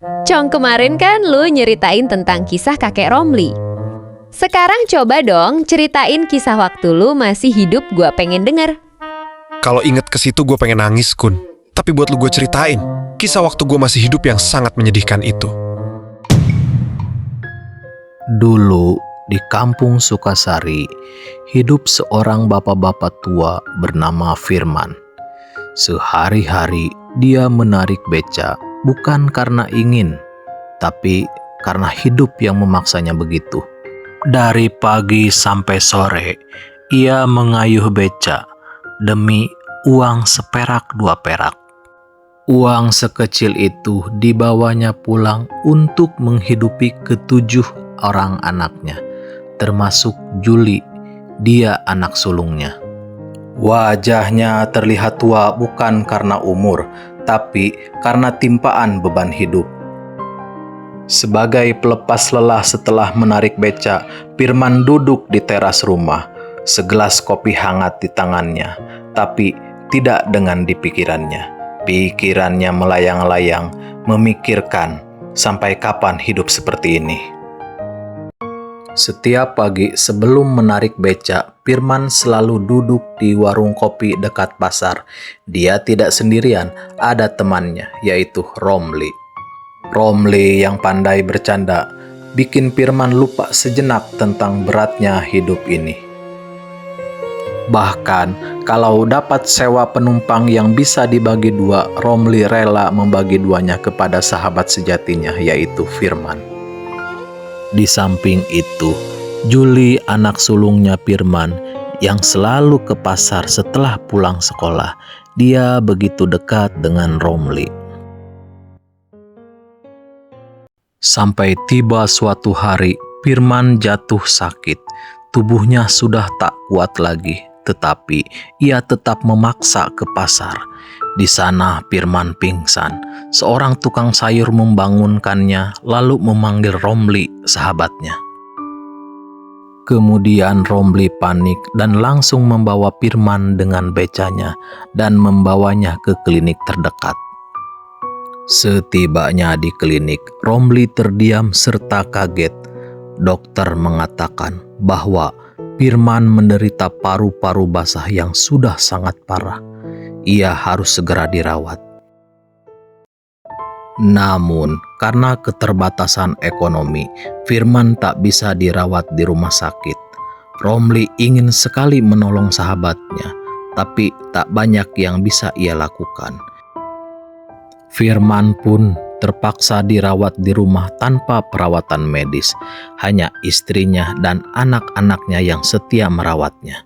Cong, kemarin kan lu nyeritain tentang kisah kakek Romli. Sekarang coba dong ceritain kisah waktu lu masih hidup, gua pengen denger. Kalau inget ke situ gue pengen nangis, Kun. Tapi buat lu gue ceritain kisah waktu gue masih hidup yang sangat menyedihkan itu. Dulu di kampung Sukasari, hidup seorang bapak-bapak tua bernama Firman. Sehari-hari dia menarik beca, bukan karena ingin, tapi karena hidup yang memaksanya begitu. Dari pagi sampai sore, ia mengayuh beca demi uang seperak 2 perak. Uang sekecil itu dibawanya pulang untuk menghidupi ke-7 orang anaknya, termasuk Juli, dia anak sulungnya. Wajahnya terlihat tua bukan karena umur, tapi karena timpaan beban hidup. Sebagai pelepas lelah setelah menarik beca, Firman duduk di teras rumah, segelas kopi hangat di tangannya, tapi tidak dengan di pikirannya. Pikirannya melayang-layang, memikirkan sampai kapan hidup seperti ini. Setiap pagi sebelum menarik beca, Firman selalu duduk di warung kopi dekat pasar. Dia tidak sendirian, ada temannya, yaitu Romli. Romli yang pandai bercanda, bikin Firman lupa sejenak tentang beratnya hidup ini. Bahkan, kalau dapat sewa penumpang yang bisa dibagi 2, Romli rela membagi 2-nya kepada sahabat sejatinya, yaitu Firman. Di samping itu, Juli anak sulungnya Firman yang selalu ke pasar setelah pulang sekolah. Dia begitu dekat dengan Romli. Sampai tiba suatu hari, Firman jatuh sakit. Tubuhnya sudah tak kuat lagi, tetapi ia tetap memaksa ke pasar. Di sana Firman pingsan. Seorang tukang sayur membangunkannya, lalu memanggil Romli, sahabatnya. Kemudian Romli panik dan langsung membawa Firman dengan becanya dan membawanya ke klinik terdekat. Setibanya di klinik, Romli terdiam serta kaget. Dokter mengatakan bahwa Firman menderita paru-paru basah yang sudah sangat parah. Ia harus segera dirawat. Namun, karena keterbatasan ekonomi, Firman tak bisa dirawat di rumah sakit. Romli ingin sekali menolong sahabatnya, tapi tak banyak yang bisa ia lakukan. Firman pun terpaksa dirawat di rumah tanpa perawatan medis. Hanya istrinya dan anak-anaknya yang setia merawatnya.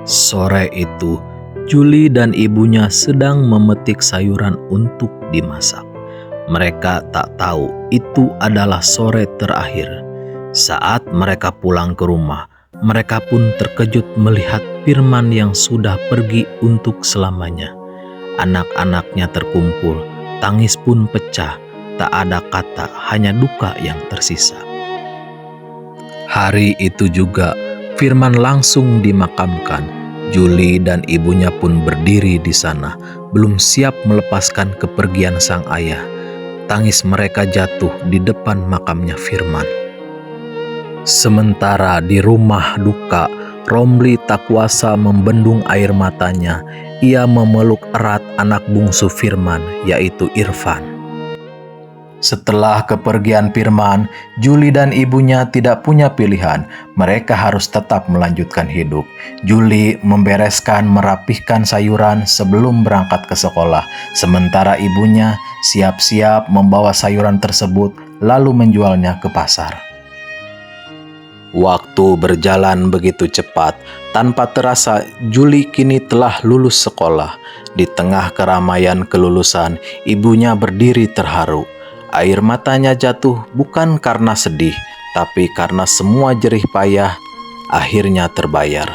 Sore itu, Juli dan ibunya sedang memetik sayuran untuk dimasak. Mereka tak tahu itu adalah sore terakhir. Saat mereka pulang ke rumah, mereka pun terkejut melihat Firman yang sudah pergi untuk selamanya. Anak-anaknya terkumpul, tangis pun pecah, tak ada kata, hanya duka yang tersisa. Hari itu juga, Firman langsung dimakamkan. Juli dan ibunya pun berdiri di sana, belum siap melepaskan kepergian sang ayah. Tangis mereka jatuh di depan makamnya Firman. Sementara di rumah duka, Romli tak kuasa membendung air matanya. Ia memeluk erat anak bungsu Firman, yaitu Irfan. Setelah kepergian Firman, Juli dan ibunya tidak punya pilihan. Mereka harus tetap melanjutkan hidup. Juli membereskan, merapihkan sayuran sebelum berangkat ke sekolah. Sementara ibunya siap-siap membawa sayuran tersebut lalu menjualnya ke pasar. Waktu berjalan begitu cepat, tanpa terasa Juli kini telah lulus sekolah. Di tengah keramaian kelulusan, ibunya berdiri terharu. Air matanya jatuh bukan karena sedih, tapi karena semua jerih payah akhirnya terbayar.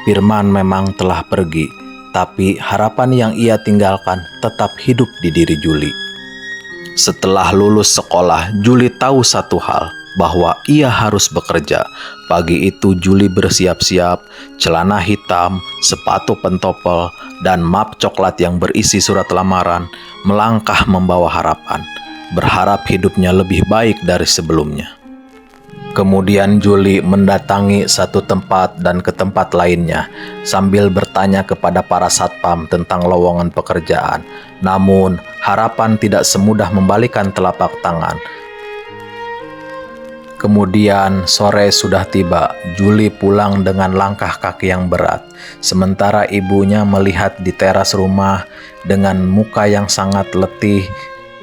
Firman memang telah pergi, tapi harapan yang ia tinggalkan tetap hidup di diri Juli. Setelah lulus sekolah, Juli tahu satu hal, bahwa ia harus bekerja. Pagi itu Juli bersiap-siap, celana hitam, sepatu pentopel, dan map coklat yang berisi surat lamaran, melangkah membawa harapan. berharap hidupnya lebih baik dari sebelumnya. Kemudian Juli mendatangi satu tempat dan ke tempat lainnya sambil bertanya kepada para satpam tentang lowongan pekerjaan. Namun, harapan tidak semudah membalikan telapak tangan. Kemudian sore sudah tiba. Juli pulang dengan langkah kaki yang berat. Sementara ibunya melihat di teras rumah dengan muka yang sangat letih.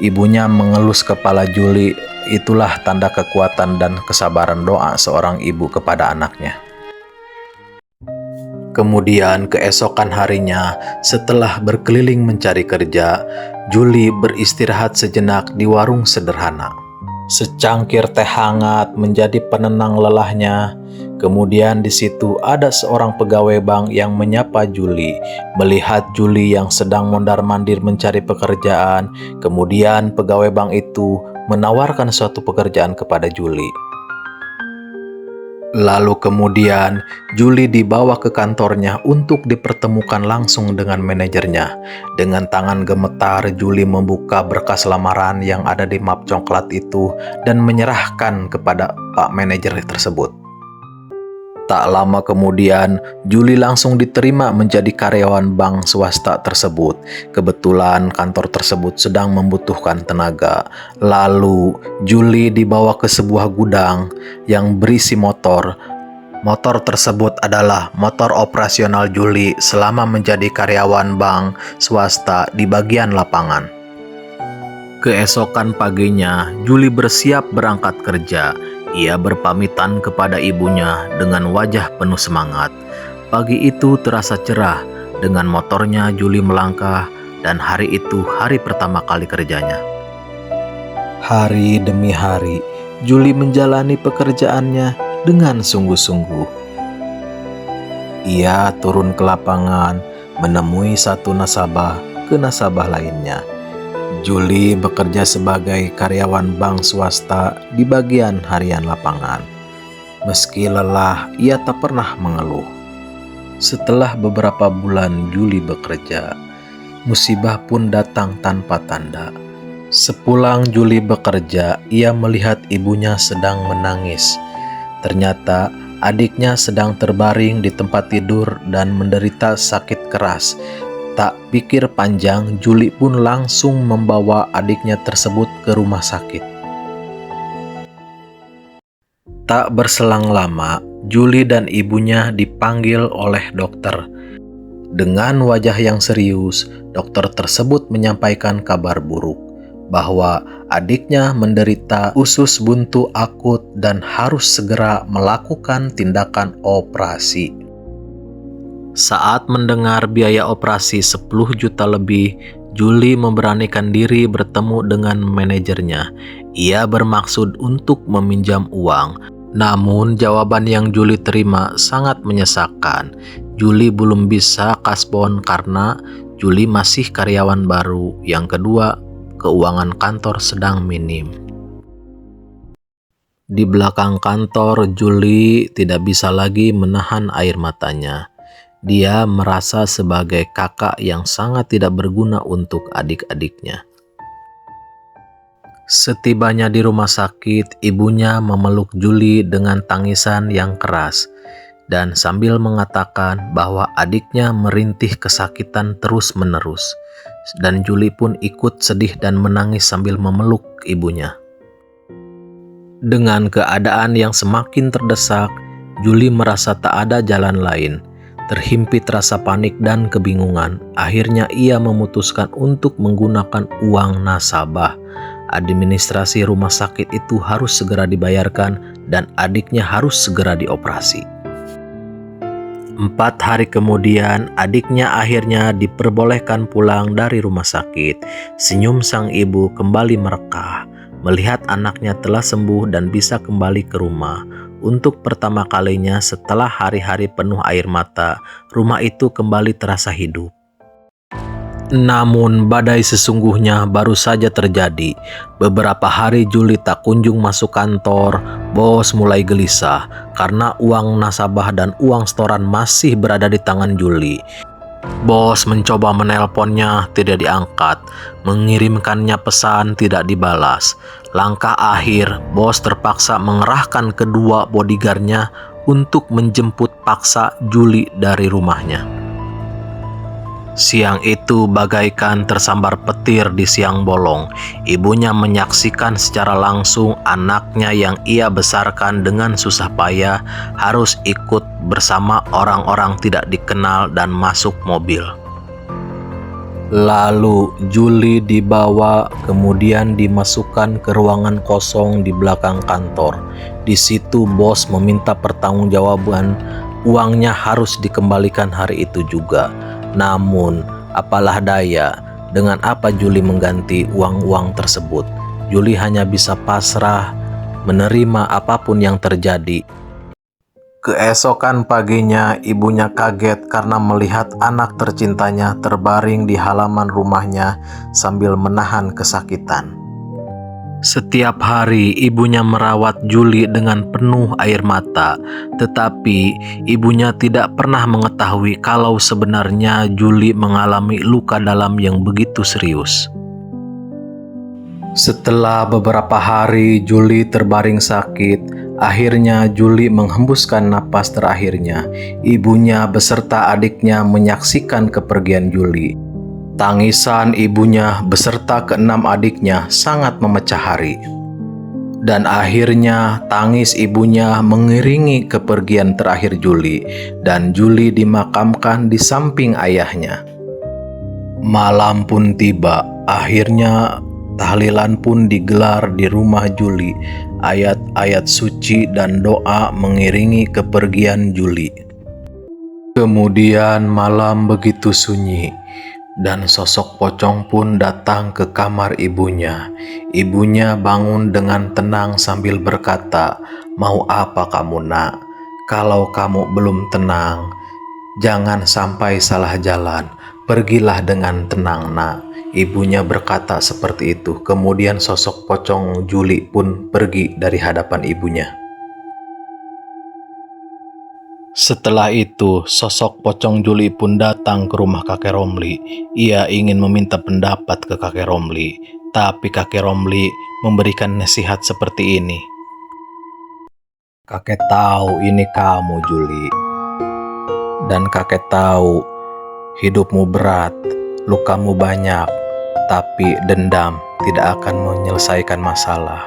Ibunya mengelus kepala Juli. Itulah tanda kekuatan dan kesabaran doa seorang ibu kepada anaknya. Kemudian keesokan harinya, setelah berkeliling mencari kerja, Juli beristirahat sejenak di warung sederhana. Secangkir teh hangat menjadi penenang lelahnya. Kemudian di situ ada seorang pegawai bank yang menyapa Juli. Melihat Juli yang sedang mondar-mandir mencari pekerjaan, kemudian pegawai bank itu menawarkan suatu pekerjaan kepada Juli. Lalu kemudian Juli dibawa ke kantornya untuk dipertemukan langsung dengan manajernya. Dengan tangan gemetar, Juli membuka berkas lamaran yang ada di map coklat itu dan menyerahkan kepada Pak Manajer tersebut. Tak lama kemudian, Juli langsung diterima menjadi karyawan bank swasta tersebut. Kebetulan kantor tersebut sedang membutuhkan tenaga. Lalu, Juli dibawa ke sebuah gudang yang berisi motor. Motor tersebut adalah motor operasional Juli selama menjadi karyawan bank swasta di bagian lapangan. Keesokan paginya, Juli bersiap berangkat kerja. Ia berpamitan kepada ibunya dengan wajah penuh semangat. Pagi itu terasa cerah. Dengan motornya Juli melangkah dan hari itu hari pertama kali kerjanya. Hari demi hari, Juli menjalani pekerjaannya dengan sungguh-sungguh. Ia turun ke lapangan, menemui satu nasabah ke nasabah lainnya. Juli bekerja sebagai karyawan bank swasta di bagian harian lapangan. Meski lelah, ia tak pernah mengeluh. Setelah beberapa bulan Juli bekerja, musibah pun datang tanpa tanda. Sepulang Juli bekerja, ia melihat ibunya sedang menangis. Ternyata adiknya sedang terbaring di tempat tidur dan menderita sakit keras. Tak pikir panjang, Juli pun langsung membawa adiknya tersebut ke rumah sakit. Tak berselang lama, Juli dan ibunya dipanggil oleh dokter. Dengan wajah yang serius, dokter tersebut menyampaikan kabar buruk bahwa adiknya menderita usus buntu akut dan harus segera melakukan tindakan operasi. Saat mendengar biaya operasi 10 juta lebih, Juli memberanikan diri bertemu dengan manajernya. Ia bermaksud untuk meminjam uang. Namun jawaban yang Juli terima sangat menyesakan. Juli belum bisa kasbon karena Juli masih karyawan baru. Yang kedua, keuangan kantor sedang minim. Di belakang kantor, Juli tidak bisa lagi menahan air matanya. Dia merasa sebagai kakak yang sangat tidak berguna untuk adik-adiknya. Setibanya di rumah sakit, ibunya memeluk Juli dengan tangisan yang keras dan sambil mengatakan bahwa adiknya merintih kesakitan terus-menerus. Dan Juli pun ikut sedih dan menangis sambil memeluk ibunya. Dengan keadaan yang semakin terdesak, Juli merasa tak ada jalan lain. Terhimpit rasa panik dan kebingungan, akhirnya ia memutuskan untuk menggunakan uang nasabah. Administrasi rumah sakit itu harus segera dibayarkan dan adiknya harus segera dioperasi. 4 hari kemudian, adiknya akhirnya diperbolehkan pulang dari rumah sakit. Senyum sang ibu kembali merekah, melihat anaknya telah sembuh dan bisa kembali ke rumah. Untuk pertama kalinya setelah hari-hari penuh air mata, rumah itu kembali terasa hidup. Namun badai sesungguhnya baru saja terjadi. Beberapa hari Juli tak kunjung masuk kantor. Bos mulai gelisah karena uang nasabah dan uang setoran masih berada di tangan Juli. Bos mencoba menelponnya, tidak diangkat. Mengirimkannya pesan, tidak dibalas. Langkah akhir, bos terpaksa mengerahkan kedua bodyguardnya untuk menjemput paksa Juli dari rumahnya. Siang itu bagaikan tersambar petir di siang bolong. Ibunya menyaksikan secara langsung anaknya yang ia besarkan dengan susah payah harus ikut bersama orang-orang tidak dikenal dan masuk mobil. Lalu Juli dibawa, kemudian dimasukkan ke ruangan kosong di belakang kantor. Di situ bos meminta pertanggungjawaban, uangnya harus dikembalikan hari itu juga. Namun, apalah daya, dengan apa Juli mengganti uang-uang tersebut? Juli hanya bisa pasrah, menerima apapun yang terjadi. Keesokan paginya, ibunya kaget karena melihat anak tercintanya terbaring di halaman rumahnya sambil menahan kesakitan. Setiap hari ibunya merawat Juli dengan penuh air mata, tetapi ibunya tidak pernah mengetahui kalau sebenarnya Juli mengalami luka dalam yang begitu serius. Setelah beberapa hari Juli terbaring sakit, akhirnya Juli menghembuskan napas terakhirnya. Ibunya beserta adiknya menyaksikan kepergian Juli. Tangisan ibunya beserta keenam adiknya sangat memecah hari. Dan akhirnya tangis ibunya mengiringi kepergian terakhir Juli, dan Juli dimakamkan di samping ayahnya. Malam pun tiba, akhirnya tahlilan pun digelar di rumah Juli. Ayat-ayat suci dan doa mengiringi kepergian Juli. Kemudian malam begitu sunyi, dan sosok pocong pun datang ke kamar ibunya. Ibunya bangun dengan tenang sambil berkata, "Mau apa kamu, Nak? Kalau kamu belum tenang, jangan sampai salah jalan. Pergilah dengan tenang, Nak." Ibunya berkata seperti itu. Kemudian sosok pocong Juli pun pergi dari hadapan ibunya. Setelah itu, sosok pocong Juli pun datang ke rumah kakek Romli. Ia ingin meminta pendapat ke kakek Romli, tapi kakek Romli memberikan nasihat seperti ini. "Kakek tahu ini kamu, Juli. Dan kakek tahu hidupmu berat, lukamu banyak, tapi dendam tidak akan menyelesaikan masalah.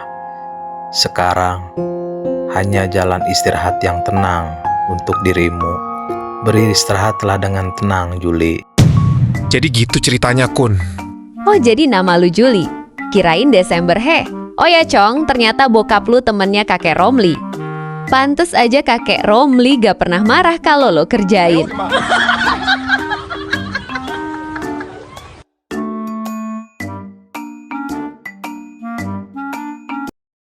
Sekarang hanya jalan istirahat yang tenang untuk dirimu. Beristirahatlah dengan tenang, Juli." Jadi gitu ceritanya, Kun. Oh, jadi nama lu Juli? Kirain Desember, heh. Oh ya, Cong, ternyata bokap lu temennya kakek Romli. Pantes aja kakek Romli gak pernah marah kalau lo kerjain.